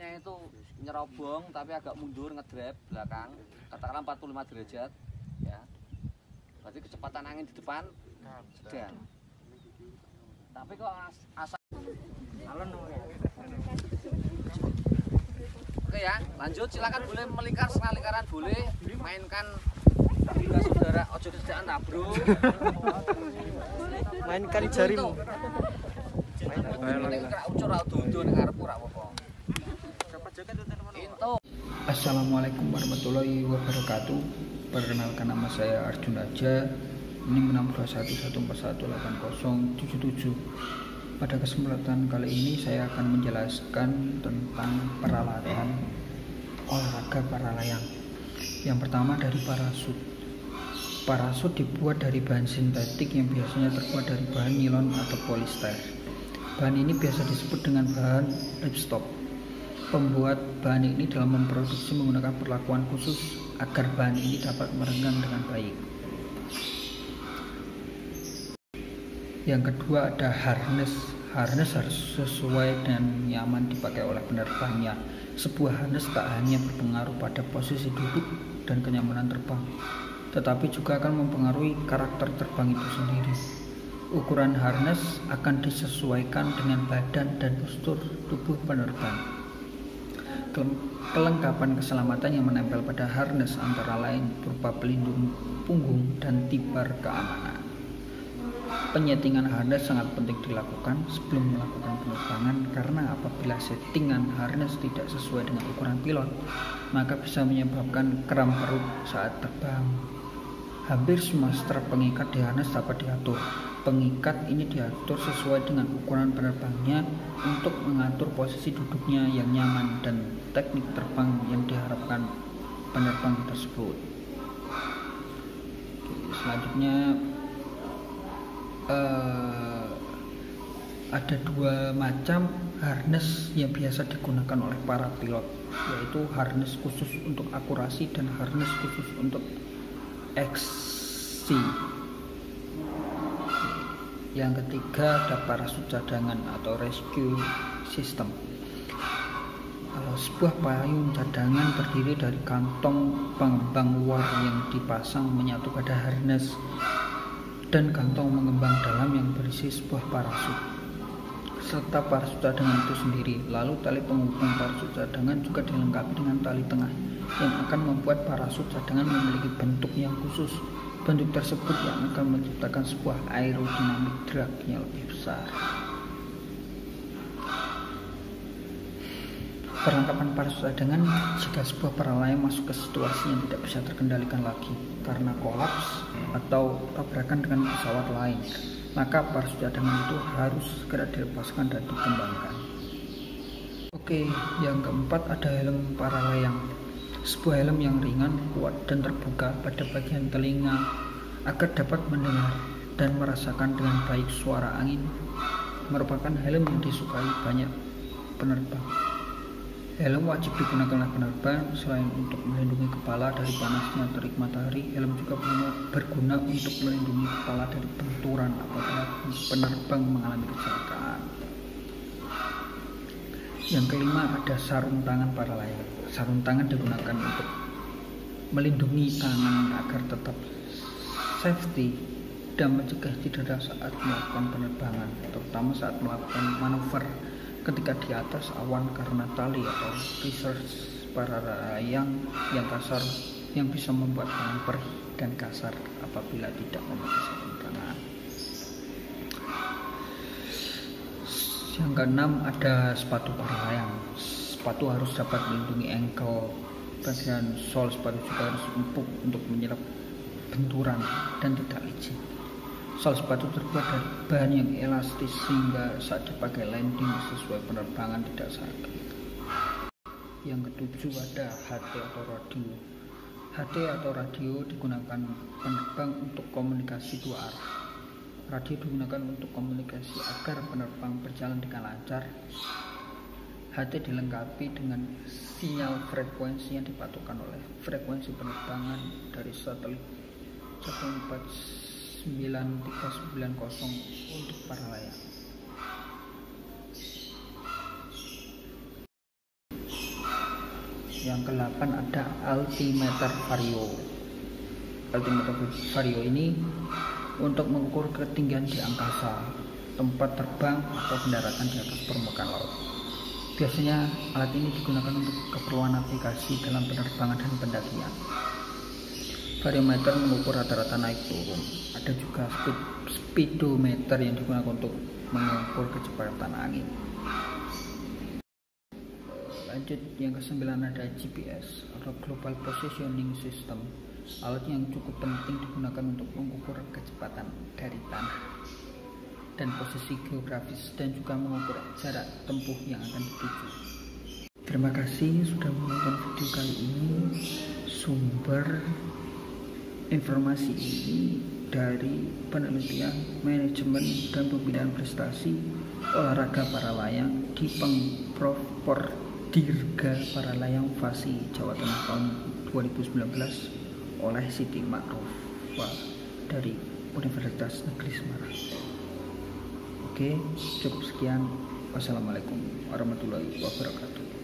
pesawatnya itu nyerobong tapi agak mundur ngedrep belakang, katakanlah 45 derajat ya. Berarti kecepatan angin di depan sedang. Tapi kok asal Oke ya, lanjut silakan boleh melingkar setengah lingkaran boleh, mainkan saudara ojo kesedaan tak bro. Mainkan jarimu. Assalamualaikum warahmatullahi wabarakatuh. Perkenalkan, nama saya Arjun Aja. Ini 62114180077. Pada kesempatan kali ini saya akan menjelaskan tentang peralatan olahraga para layang. Yang pertama dari parasut. Parasut dibuat dari bahan sintetik yang biasanya terbuat dari bahan nilon atau polister. Bahan ini biasa disebut dengan bahan ripstop. Pembuat bahan ini dalam memproduksi menggunakan perlakuan khusus agar bahan ini dapat merenggang dengan baik. Yang kedua ada harness. Harness harus sesuai dan nyaman dipakai oleh penerbangnya. Sebuah harness tak hanya berpengaruh pada posisi duduk dan kenyamanan terbang, tetapi juga akan mempengaruhi karakter terbang itu sendiri. Ukuran harness akan disesuaikan dengan badan dan postur tubuh penerbang. Kelengkapan keselamatan yang menempel pada harness antara lain berupa pelindung punggung dan tibar keamanan. Penyetingan harness sangat penting dilakukan sebelum melakukan penerbangan, karena apabila settingan harness tidak sesuai dengan ukuran pilot, maka bisa menyebabkan kram perut saat terbang. Hampir semua strap pengikat di harness dapat diatur. Pengikat ini diatur sesuai dengan ukuran penerbangnya untuk mengatur posisi duduknya yang nyaman dan teknik terbang yang diharapkan penerbang tersebut. Selanjutnya ada dua macam harness yang biasa digunakan oleh para pilot, yaitu harness khusus untuk akurasi dan harness khusus untuk XC. Yang ketiga ada parasut cadangan atau rescue system. Sebuah payung cadangan terdiri dari kantong pengembang luar yang dipasang menyatu pada harness dan kantong mengembang dalam yang berisi sebuah parasut serta parasut cadangan itu sendiri. Lalu tali penghubung parasut cadangan juga dilengkapi dengan tali tengah yang akan membuat parasut cadangan memiliki bentuk yang khusus. Bentuk tersebut yang akan menciptakan sebuah aerodinamik drag yang lebih besar. Perlengkapan parasut cadangan jika sebuah para layang masuk ke situasi yang tidak bisa terkendalikan lagi karena kolaps atau tabrakan dengan pesawat lain, maka parasut cadangan itu harus segera dilepaskan dan dikembangkan. Oke, yang keempat ada helm para layang. Sebuah helm yang ringan, kuat, dan terbuka pada bagian telinga agar dapat mendengar dan merasakan dengan baik suara angin merupakan helm yang disukai banyak penerbang. Helm wajib digunakan oleh penerbang. Selain untuk melindungi kepala dari panasnya terik matahari, helm juga berguna untuk melindungi kepala dari benturan apabila penerbang mengalami kecelakaan. Yang kelima ada sarung tangan para layang. Sarung tangan digunakan untuk melindungi tangan agar tetap safety dan mencegah cedera saat melakukan penerbangan, terutama saat melakukan manuver ketika di atas awan karena tali atau research para layang yang kasar yang bisa membuat tangan perih dan kasar apabila tidak memakai sarung tangan. Yang keenam ada sepatu para layang. Sepatu harus dapat melindungi ankle. Bagian sol sepatu juga harus empuk untuk menyerap benturan dan tidak licin. Sol sepatu terbuat dari bahan yang elastis sehingga saat dipakai landing sesuai penerbangan tidak sakit. Yang ketujuh ada HT atau radio. HT atau radio digunakan penerbang untuk komunikasi dua arah. Radio digunakan untuk komunikasi agar penerbang berjalan dengan lancar. HT dilengkapi dengan sinyal frekuensi yang dipatukan oleh frekuensi penerbangan dari satelit 149.390 untuk para layang. Yang ke-8 ada altimeter vario. Altimeter vario ini untuk mengukur ketinggian di angkasa, tempat terbang atau pendaratan di atas permukaan laut. Biasanya alat ini digunakan untuk keperluan navigasi dalam penerbangan dan pendakian. Variometer mengukur rata-rata naik turun. Ada juga speedometer yang digunakan untuk mengukur kecepatan angin. Lanjut, yang ke-9 ada GPS atau Global Positioning System. Alat yang cukup penting digunakan untuk mengukur kecepatan dari tanah dan posisi geografis, dan juga mengukur jarak tempuh yang akan dituju. Terima kasih sudah menonton video kali ini. Sumber informasi ini dari penelitian manajemen dan pembinaan prestasi olahraga para layang di Pemprov Dirga Paralayang Fasi Jawa Tengah tahun 2019 oleh Siti Ma'rufah dari Universitas Negeri Semarang. Oke, cukup sekian. Wassalamualaikum warahmatullahi wabarakatuh.